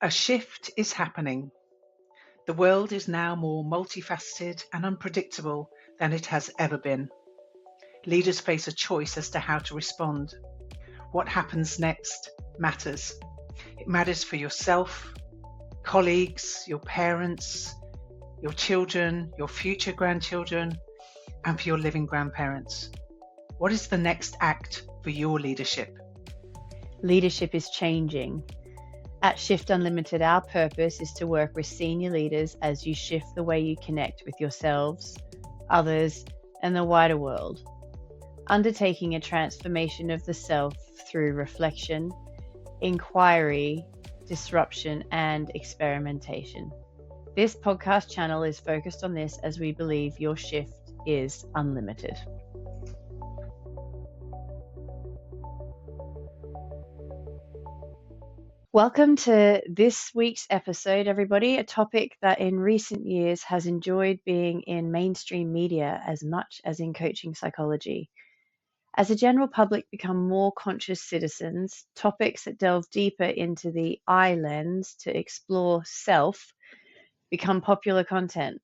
A shift is happening. The world is now more multifaceted and unpredictable than it has ever been. Leaders face a choice as to how to respond. What happens next matters. It matters for yourself, colleagues, your parents, your children, your future grandchildren, and for your living grandparents. What is the next act for your leadership? Leadership is changing. At Shift Unlimited, our purpose is to work with senior leaders as you shift the way you connect with yourselves, others, and the wider world, undertaking a transformation of the self through reflection, inquiry, disruption, and experimentation. This podcast channel is focused on this as we believe your shift is unlimited. Welcome to this week's episode, everybody. A topic that in recent years has enjoyed being in mainstream media as much as in coaching psychology. As the general public become more conscious citizens, topics that delve deeper into the I lens to explore self become popular content.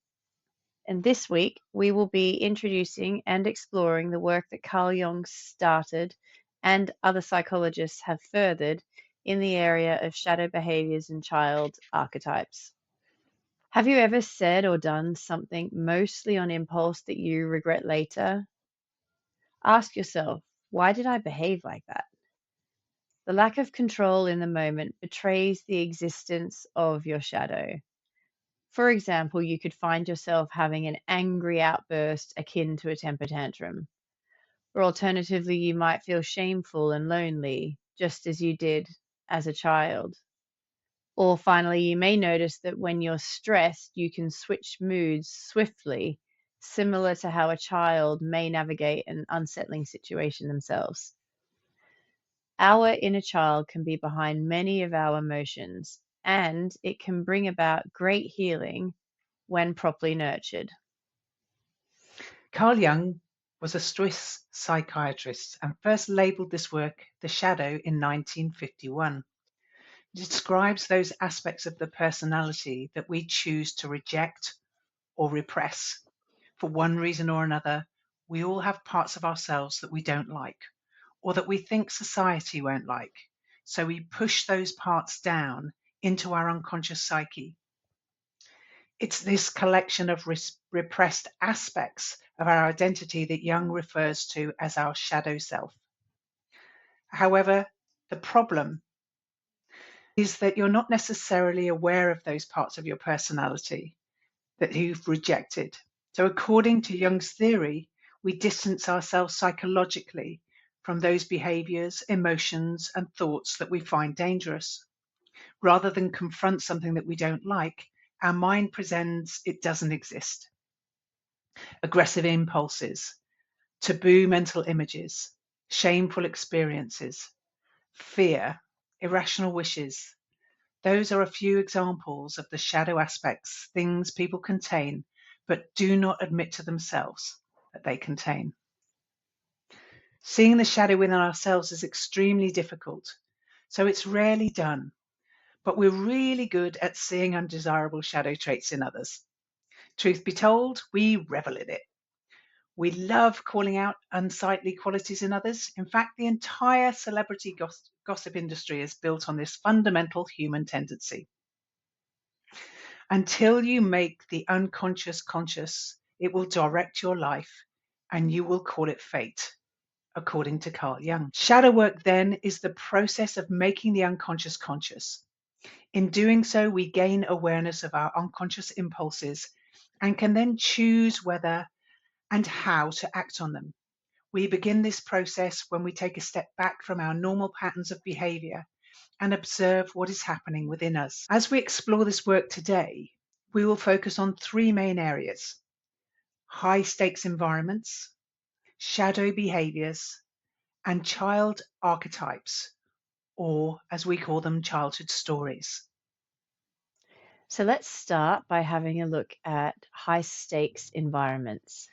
And this week, we will be introducing and exploring the work that Carl Jung started and other psychologists have furthered in the area of shadow behaviors and child archetypes. Have you ever said or done something mostly on impulse that you regret later? Ask yourself, why did I behave like that? The lack of control in the moment betrays the existence of your shadow. For example, you could find yourself having an angry outburst akin to a temper tantrum. Or alternatively, you might feel shameful and lonely, just as you did as a child. Or finally, you may notice that when you're stressed, you can switch moods swiftly, similar to how a child may navigate an unsettling situation themselves. Our inner child can be behind many of our emotions, and it can bring about great healing when properly nurtured. Carl Jung was a Swiss psychiatrist and first labelled this work the shadow in 1951. It describes those aspects of the personality that we choose to reject or repress. For one reason or another, we all have parts of ourselves that we don't like or that we think society won't like. So we push those parts down into our unconscious psyche. It's this collection of repressed aspects of our identity that Jung refers to as our shadow self. However, the problem is that you're not necessarily aware of those parts of your personality that you've rejected. So according to Jung's theory, we distance ourselves psychologically from those behaviors, emotions, and thoughts that we find dangerous. Rather than confront something that we don't like, our mind pretends it doesn't exist. Aggressive impulses, taboo mental images, shameful experiences, fear, irrational wishes. Those are a few examples of the shadow aspects, things people contain but do not admit to themselves that they contain. Seeing the shadow within ourselves is extremely difficult, so it's rarely done, but we're really good at seeing undesirable shadow traits in others. Truth be told, we revel in it. We love calling out unsightly qualities in others. In fact, the entire celebrity gossip industry is built on this fundamental human tendency. Until you make the unconscious conscious, it will direct your life and you will call it fate, according to Carl Jung. Shadow work then is the process of making the unconscious conscious. In doing so, we gain awareness of our unconscious impulses and can then choose whether and how to act on them. We begin this process when we take a step back from our normal patterns of behavior and observe what is happening within us. As we explore this work today, we will focus on three main areas: high stakes environments, shadow behaviors, and child archetypes, or as we call them, childhood stories. So let's start by having a look at high stakes environments.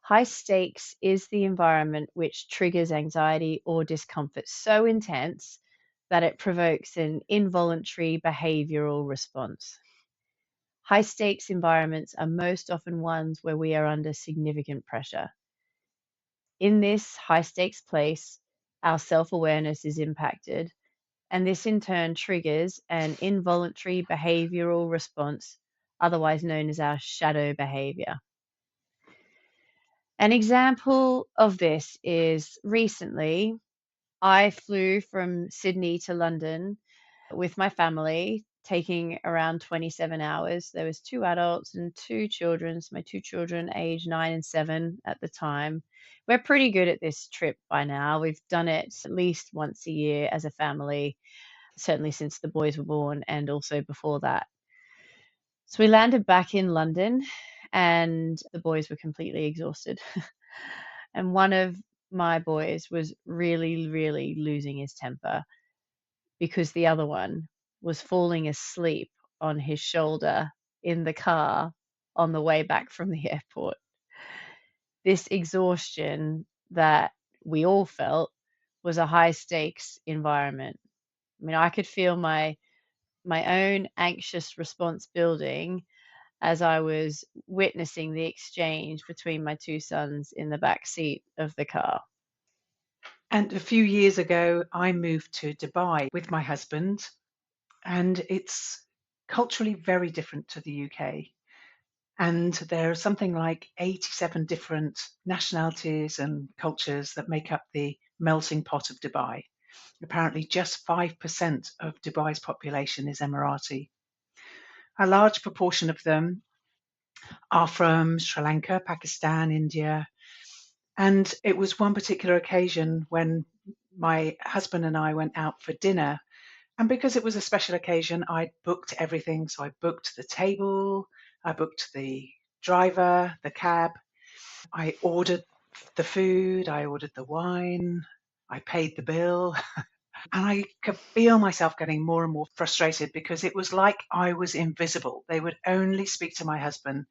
High stakes is the environment which triggers anxiety or discomfort so intense that it provokes an involuntary behavioral response. High stakes environments are most often ones where we are under significant pressure. In this high stakes place, our self awareness is impacted, and this in turn triggers an involuntary behavioral response, otherwise known as our shadow behavior. An example of this is recently I flew from Sydney to London with my family, taking around 27 hours. There was two adults and two children. So my two children, aged 9 and 7 at the time. We're pretty good at this trip by now. We've done it at least once a year as a family, certainly since the boys were born and also before that. So we landed back in London and the boys were completely exhausted. And one of my boys was really, really losing his temper because the other one was falling asleep on his shoulder in the car on the way back from the airport. This exhaustion that we all felt was a high stakes environment. I mean, I could feel my own anxious response building as I was witnessing the exchange between my two sons in the back seat of the car. And a few years ago, I moved to Dubai with my husband, and it's culturally very different to the UK. And there are something like 87 different nationalities and cultures that make up the melting pot of Dubai. Apparently, just 5% of Dubai's population is Emirati. A large proportion of them are from Sri Lanka, Pakistan, India. And it was one particular occasion when my husband and I went out for dinner. And because it was a special occasion, I booked everything. So I booked the table, I booked the driver, the cab, I ordered the food, I ordered the wine, I paid the bill. And I could feel myself getting more and more frustrated because it was like I was invisible. They would only speak to my husband.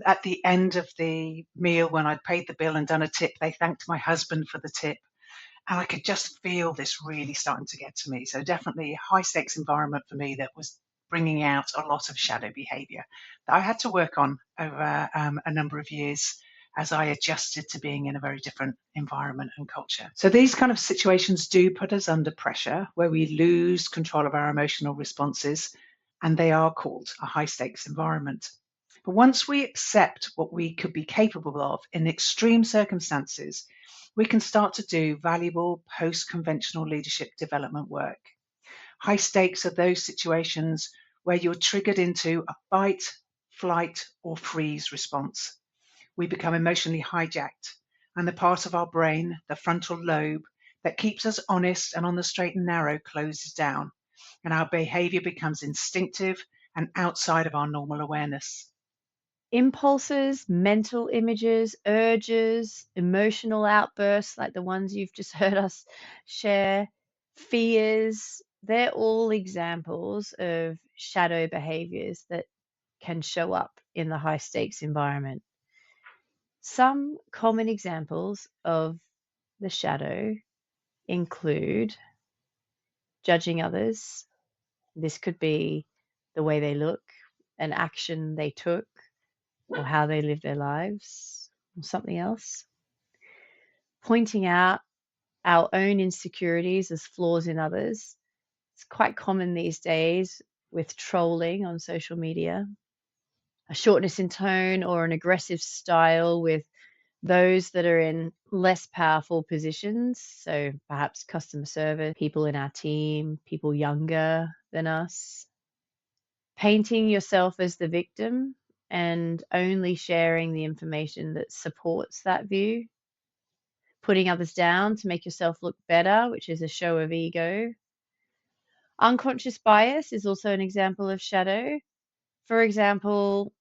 At the end of the meal, when I'd paid the bill and done a tip, they thanked my husband for the tip. And I could just feel this really starting to get to me. So definitely a high stakes environment for me that was bringing out a lot of shadow behavior that I had to work on over a number of years as I adjusted to being in a very different environment and culture. So these kind of situations do put us under pressure where we lose control of our emotional responses, and they are called a high stakes environment. But once we accept what we could be capable of in extreme circumstances, we can start to do valuable post conventional leadership development work. High stakes are those situations where you're triggered into a fight, flight, or freeze response. We become emotionally hijacked, and the part of our brain, the frontal lobe, that keeps us honest and on the straight and narrow closes down, and our behavior becomes instinctive and outside of our normal awareness. Impulses, mental images, urges, emotional outbursts like the ones you've just heard us share, fears, they're all examples of shadow behaviors that can show up in the high stakes environment. Some common examples of the shadow include judging others. This could be the way they look, an action they took, or how they live their lives, or something else. Pointing out our own insecurities as flaws in others. It's quite common these days with trolling on social media. A shortness in tone or an aggressive style with those that are in less powerful positions. So perhaps customer service, people in our team, people younger than us. Painting yourself as the victim and only sharing the information that supports that view. Putting others down to make yourself look better, which is a show of ego. Unconscious bias is also an example of shadow. For example,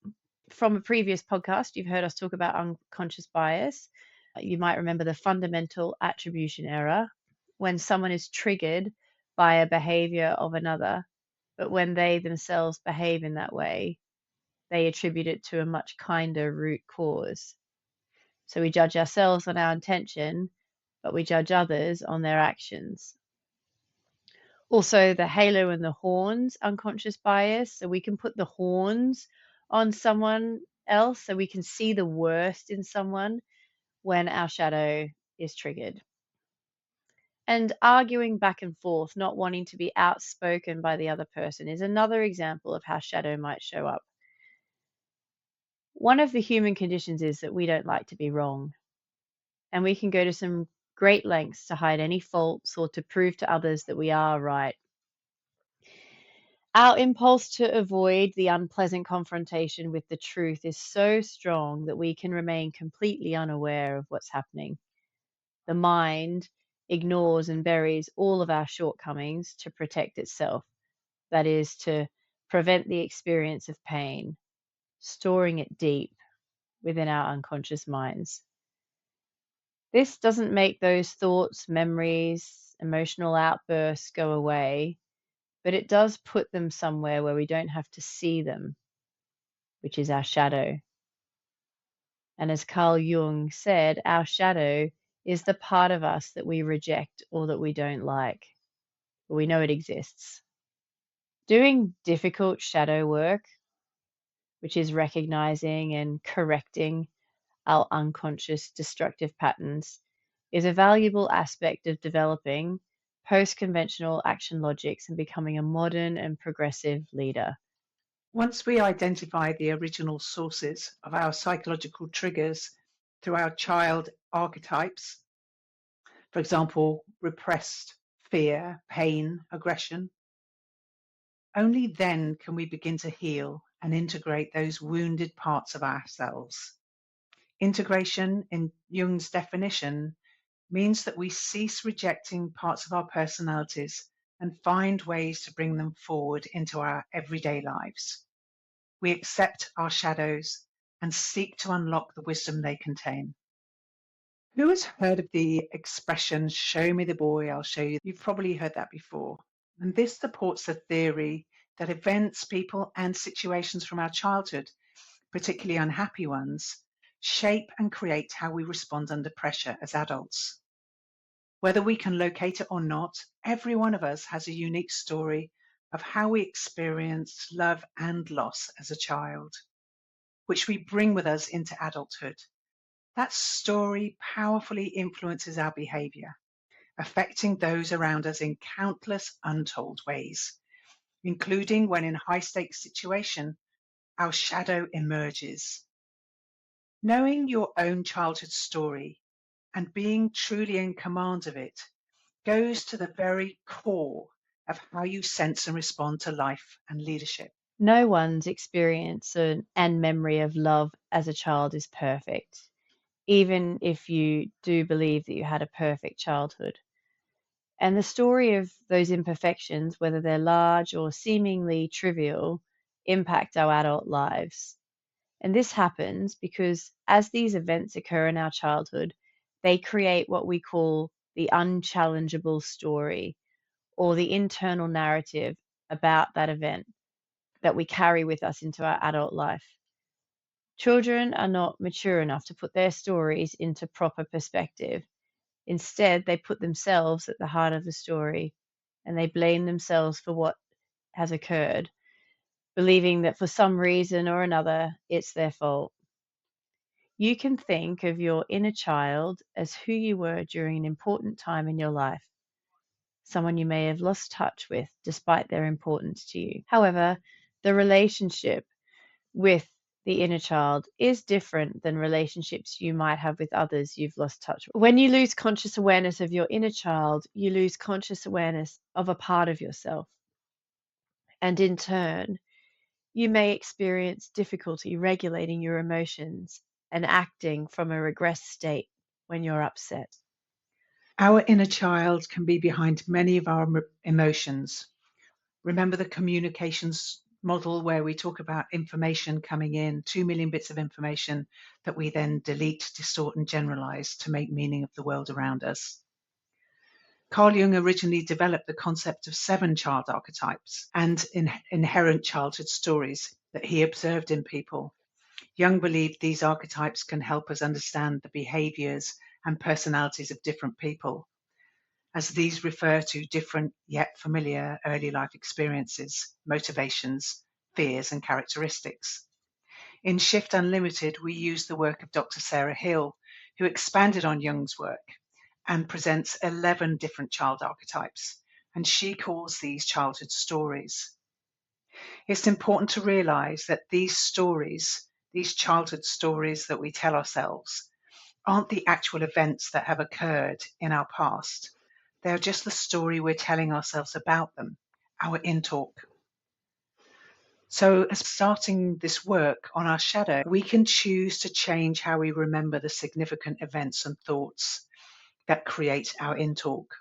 from a previous podcast, you've heard us talk about unconscious bias. You might remember the fundamental attribution error when someone is triggered by a behavior of another, but when they themselves behave in that way, they attribute it to a much kinder root cause. So we judge ourselves on our intention, but we judge others on their actions. Also, the halo and the horns unconscious bias. So we can put the horns on someone else so we can see the worst in someone when our shadow is triggered. And arguing back and forth, not wanting to be outspoken by the other person, is another example of how shadow might show up. One of the human conditions is that we don't like to be wrong, and we can go to some great lengths to hide any faults or to prove to others that we are right. Our impulse to avoid the unpleasant confrontation with the truth is so strong that we can remain completely unaware of what's happening. The mind ignores and buries all of our shortcomings to protect itself, that is, to prevent the experience of pain, storing it deep within our unconscious minds. This doesn't make those thoughts, memories, emotional outbursts go away, but it does put them somewhere where we don't have to see them, which is our shadow. And as Carl Jung said, our shadow is the part of us that we reject or that we don't like, but we know it exists. Doing difficult shadow work, which is recognizing and correcting our unconscious destructive patterns, is a valuable aspect of developing post conventional action logics and becoming a modern and progressive leader. Once we identify the original sources of our psychological triggers through our child archetypes, for example, repressed fear, pain, aggression, only then can we begin to heal and integrate those wounded parts of ourselves. Integration, in Jung's definition, means that we cease rejecting parts of our personalities and find ways to bring them forward into our everyday lives. We accept our shadows and seek to unlock the wisdom they contain. Who has heard of the expression, show me the boy, I'll show you? You've probably heard that before. And this supports the theory that events, people, and situations from our childhood, particularly unhappy ones, shape and create how we respond under pressure as adults. Whether we can locate it or not, every one of us has a unique story of how we experienced love and loss as a child, which we bring with us into adulthood. That story powerfully influences our behavior, affecting those around us in countless untold ways, including when in high stakes situation, our shadow emerges. Knowing your own childhood story and being truly in command of it goes to the very core of how you sense and respond to life and leadership. No one's experience and memory of love as a child is perfect, even if you do believe that you had a perfect childhood. And the story of those imperfections, whether they're large or seemingly trivial, impact our adult lives. And this happens because as these events occur in our childhood, they create what we call the unchallengeable story or the internal narrative about that event that we carry with us into our adult life. Children are not mature enough to put their stories into proper perspective. Instead, they put themselves at the heart of the story and they blame themselves for what has occurred, believing that for some reason or another, it's their fault. You can think of your inner child as who you were during an important time in your life, someone you may have lost touch with despite their importance to you. However, the relationship with the inner child is different than relationships you might have with others you've lost touch with. When you lose conscious awareness of your inner child, you lose conscious awareness of a part of yourself. And in turn, you may experience difficulty regulating your emotions and acting from a regressed state when you're upset. Our inner child can be behind many of our emotions. Remember the communications model where we talk about information coming in, 2 million bits of information that we then delete, distort, and generalize to make meaning of the world around us. Carl Jung originally developed the concept of 7 child archetypes and inherent childhood stories that he observed in people. Jung believed these archetypes can help us understand the behaviors and personalities of different people. as these refer to different yet familiar early life experiences, motivations, fears, and characteristics. In Shift Unlimited, we use the work of Dr. Sarah Hill, who expanded on Jung's work and presents 11 different child archetypes, and she calls these childhood stories. It's important to realize that these stories, these childhood stories that we tell ourselves, aren't the actual events that have occurred in our past. They're just the story we're telling ourselves about them, our in talk. So, as starting this work on our shadow, we can choose to change how we remember the significant events and thoughts that create our in talk.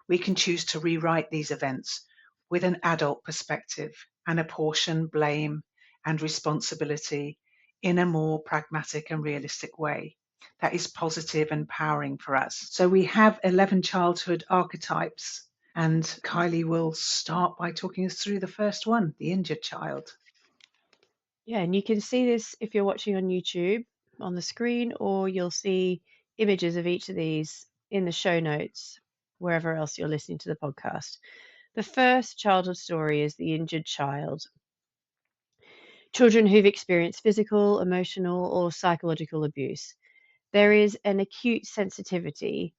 We can choose to rewrite these events with an adult perspective and apportion blame and responsibility in a more pragmatic and realistic way that is positive and empowering for us. So we have 11 childhood archetypes, and Kylie will start by talking us through the first one, the injured child. Yeah, and you can see this if you're watching on YouTube on the screen, or you'll see images of each of these in the show notes, wherever else you're listening to the podcast. The first childhood story is the injured child. Children who've experienced physical, emotional, or psychological abuse. There is an acute sensitivity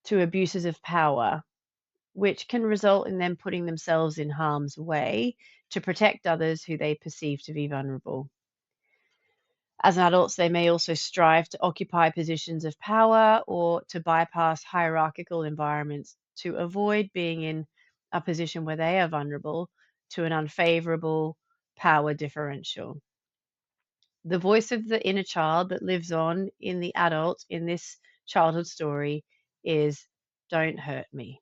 to abuses of power, which can result in them putting themselves in harm's way to protect others who they perceive to be vulnerable. As adults, they may also strive to occupy positions of power or to bypass hierarchical environments to avoid being in a position where they are vulnerable to an unfavorable power differential. The voice of the inner child that lives on in the adult in this childhood story is, "Don't hurt me."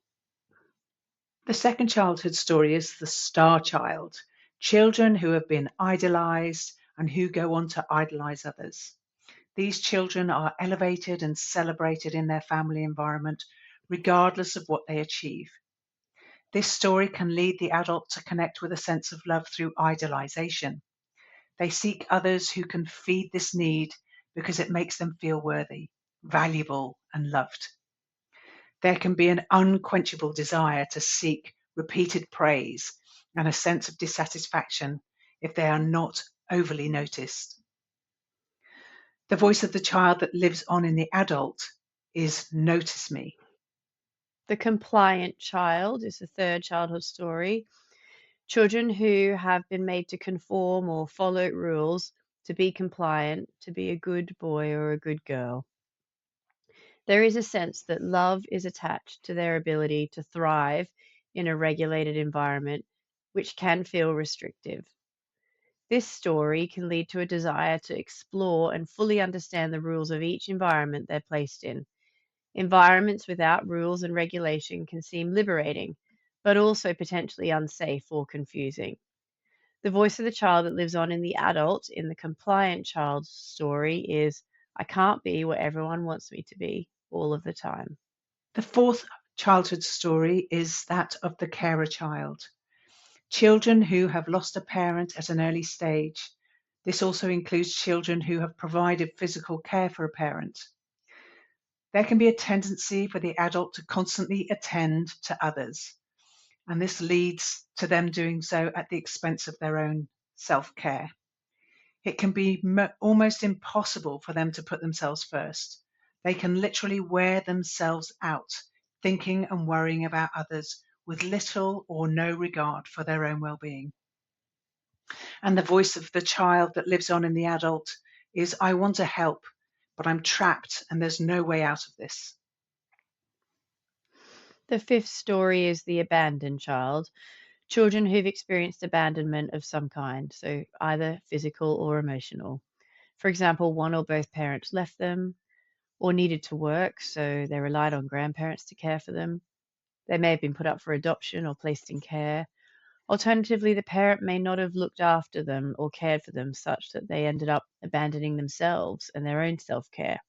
The second childhood story is the star child, children who have been idolized and who go on to idolize others. These children are elevated and celebrated in their family environment, regardless of what they achieve. This story can lead the adult to connect with a sense of love through idolization. They seek others who can feed this need because it makes them feel worthy, valuable, and loved. There can be an unquenchable desire to seek repeated praise and a sense of dissatisfaction if they are not overly noticed. The voice of the child that lives on in the adult is "notice me." The compliant child is the third childhood story. Children who have been made to conform or follow rules, to be compliant, to be a good boy or a good girl. There is a sense that love is attached to their ability to thrive in a regulated environment, which can feel restrictive. This story can lead to a desire to explore and fully understand the rules of each environment they're placed in. Environments without rules and regulation can seem liberating, but also potentially unsafe or confusing. The voice of the child that lives on in the adult in the compliant child's story is, "I can't be what everyone wants me to be all of the time." The fourth childhood story is that of the carer child, children who have lost a parent at an early stage. This also includes children who have provided physical care for a parent. There can be a tendency for the adult to constantly attend to others, and this leads to them doing so at the expense of their own self-care. It can be almost impossible for them to put themselves first. They can literally wear themselves out, thinking and worrying about others with little or no regard for their own well-being. And the voice of the child that lives on in the adult is, "I want to help, but I'm trapped and there's no way out of this." The fifth story is the abandoned child. Children who've experienced abandonment of some kind, so either physical or emotional. For example, one or both parents left them or needed to work, so they relied on grandparents to care for them. They may have been put up for adoption or placed in care. Alternatively, the parent may not have looked after them or cared for them such that they ended up abandoning themselves and their own self care.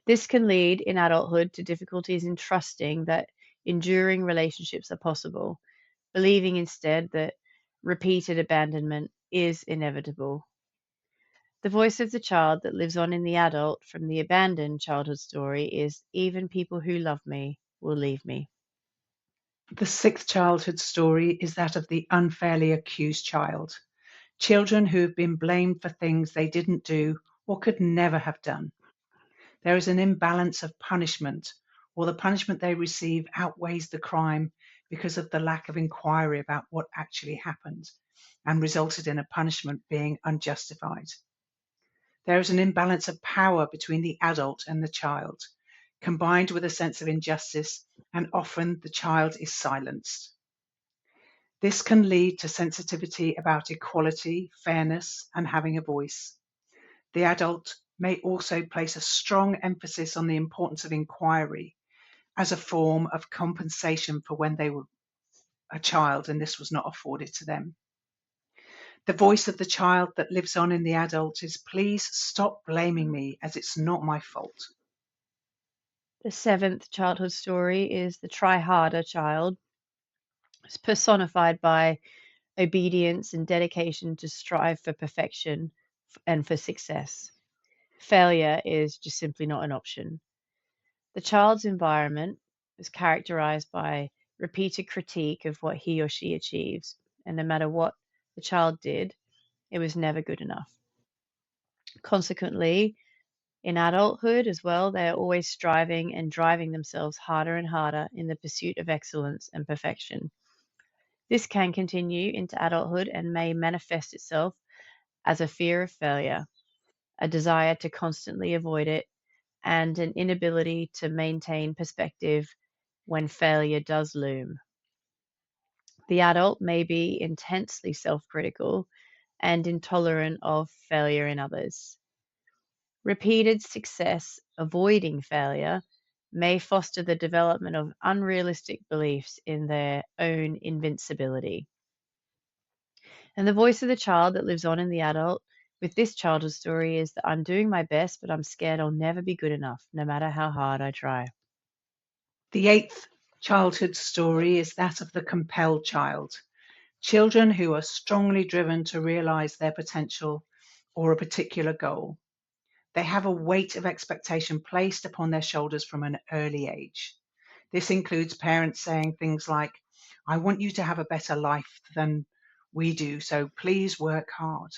This can lead in adulthood to difficulties in trusting that enduring relationships are possible, believing instead that repeated abandonment is inevitable. The voice of the child that lives on in the adult from the abandoned childhood story is, "Even people who love me will leave me. The sixth childhood story is that of the unfairly accused child. Children who have been blamed for things they didn't do or could never have done. There is an imbalance of punishment, or the punishment they receive outweighs the crime because of the lack of inquiry about what actually happened and resulted in a punishment being unjustified. There is an imbalance of power between the adult and the child, combined with a sense of injustice, and often the child is silenced. This can lead to sensitivity about equality, fairness, and having a voice. The adult may also place a strong emphasis on the importance of inquiry as a form of compensation for when they were a child and this was not afforded to them. The voice of the child that lives on in the adult is, please stop blaming me as it's not my fault. The seventh childhood story is the try harder child. It's personified by obedience and dedication to strive for perfection and for success. Failure is just simply not an option. The child's environment is characterized by repeated critique of what he or she achieves, and no matter what the child did, it was never good enough. Consequently, in adulthood as well, they are always striving and driving themselves harder and harder in the pursuit of excellence and perfection. This can continue into adulthood and may manifest itself as a fear of failure, a desire to constantly avoid it, and an inability to maintain perspective when failure does loom. The adult may be intensely self critical and intolerant of failure in others. Repeated success avoiding failure may foster the development of unrealistic beliefs in their own invincibility. And the voice of the child that lives on in the adult with this childhood story is that I'm doing my best, but I'm scared I'll never be good enough, no matter how hard I try. The eighth childhood story is that of the compelled child. Children who are strongly driven to realize their potential or a particular goal. They have a weight of expectation placed upon their shoulders from an early age. This includes parents saying things like, I want you to have a better life than we do, so please work hard.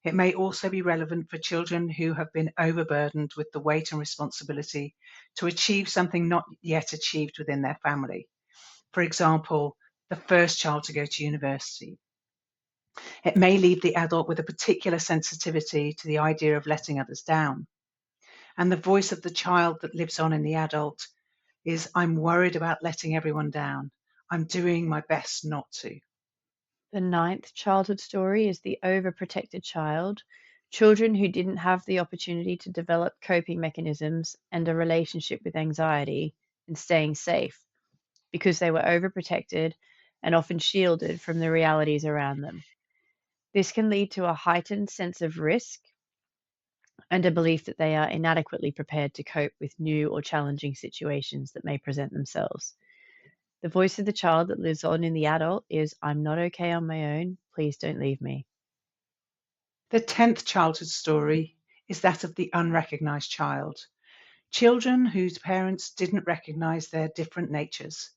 It may also be relevant for children who have been overburdened with the weight and responsibility to achieve something not yet achieved within their family. For example, the first child to go to university. It may leave the adult with a particular sensitivity to the idea of letting others down. And the voice of the child that lives on in the adult is, I'm worried about letting everyone down. I'm doing my best not to. The ninth childhood story is the overprotected child. Children who didn't have the opportunity to develop coping mechanisms and a relationship with anxiety and staying safe because they were overprotected and often shielded from the realities around them. This can lead to a heightened sense of risk and a belief that they are inadequately prepared to cope with new or challenging situations that may present themselves. The voice of the child that lives on in the adult is, I'm not okay on my own. Please don't leave me. The 10th childhood story is that of the unrecognized child. Children whose parents didn't recognize their different natures.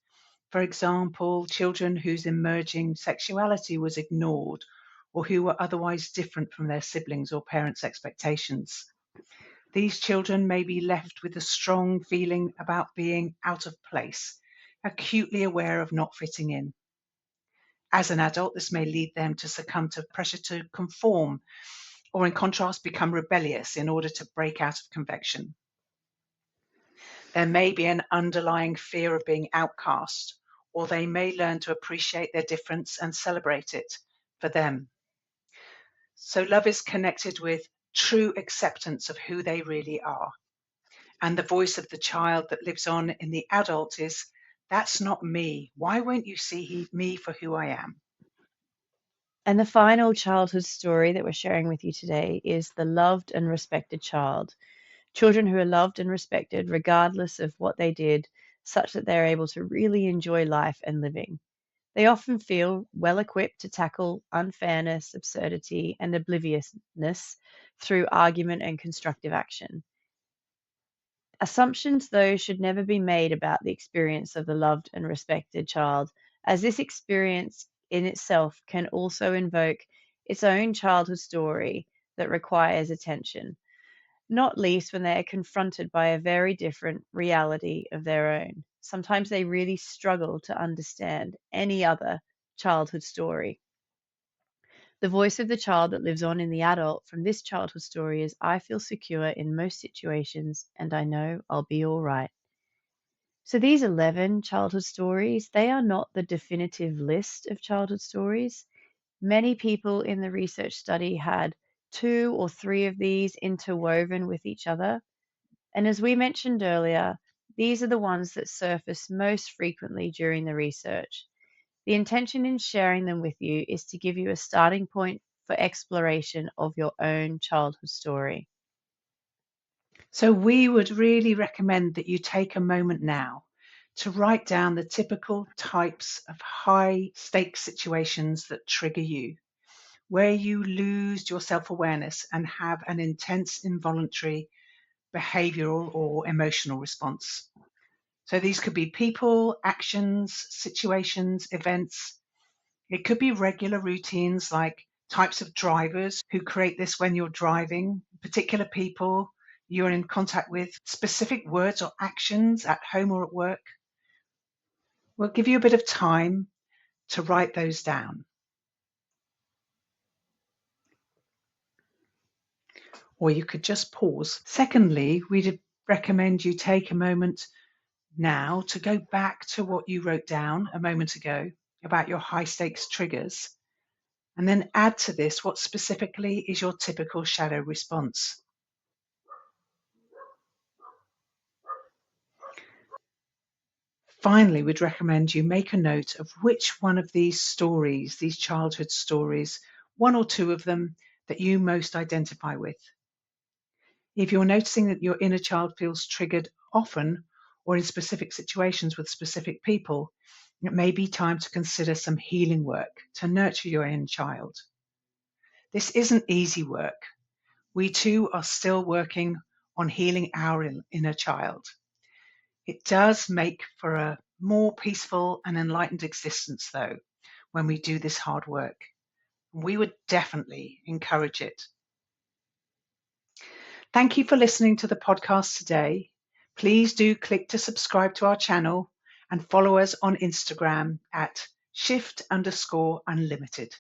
For example, children whose emerging sexuality was ignored or who were otherwise different from their siblings or parents' expectations. These children may be left with a strong feeling about being out of place, acutely aware of not fitting in. As an adult, this may lead them to succumb to pressure to conform, or in contrast, become rebellious in order to break out of convection. There may be an underlying fear of being outcast, or they may learn to appreciate their difference and celebrate it for them. So, love is connected with true acceptance of who they really are. And the voice of the child that lives on in the adult is, that's not me. Why won't you see me for who I am? And the final childhood story that we're sharing with you today is the loved and respected child. Children who are loved and respected regardless of what they did, such that they're able to really enjoy life and living. They often feel well equipped to tackle unfairness, absurdity, and obliviousness through argument and constructive action. Assumptions, though, should never be made about the experience of the loved and respected child, as this experience in itself can also invoke its own childhood story that requires attention, not least when they are confronted by a very different reality of their own. Sometimes they really struggle to understand any other childhood story. The voice of the child that lives on in the adult from this childhood story is I feel secure in most situations and I know I'll be all right. So these 11 childhood stories, they are not the definitive list of childhood stories. Many people in the research study had 2 or 3 of these interwoven with each other. And as we mentioned earlier, these are the ones that surface most frequently during the research. The intention in sharing them with you is to give you a starting point for exploration of your own childhood story. So we would really recommend that you take a moment now to write down the typical types of high stakes situations that trigger you, where you lose your self-awareness and have an intense involuntary behavioral or emotional response. So these could be people, actions, situations, events. It could be regular routines like types of drivers who create this when you're driving, particular people you're in contact with, specific words or actions at home or at work. We'll give you a bit of time to write those down. Or you could just pause. Secondly, we'd recommend you take a moment now to go back to what you wrote down a moment ago about your high stakes triggers, and then add to this what specifically is your typical shadow response. Finally, we'd recommend you make a note of which one of these stories, these childhood stories, 1 or 2 of them that you most identify with. If you're noticing that your inner child feels triggered often or in specific situations with specific people, it may be time to consider some healing work to nurture your inner child. This isn't easy work. We too are still working on healing our inner child. It does make for a more peaceful and enlightened existence, though, when we do this hard work. We would definitely encourage it. Thank you for listening to the podcast today. Please do click to subscribe to our channel and follow us on Instagram at shift_unlimited.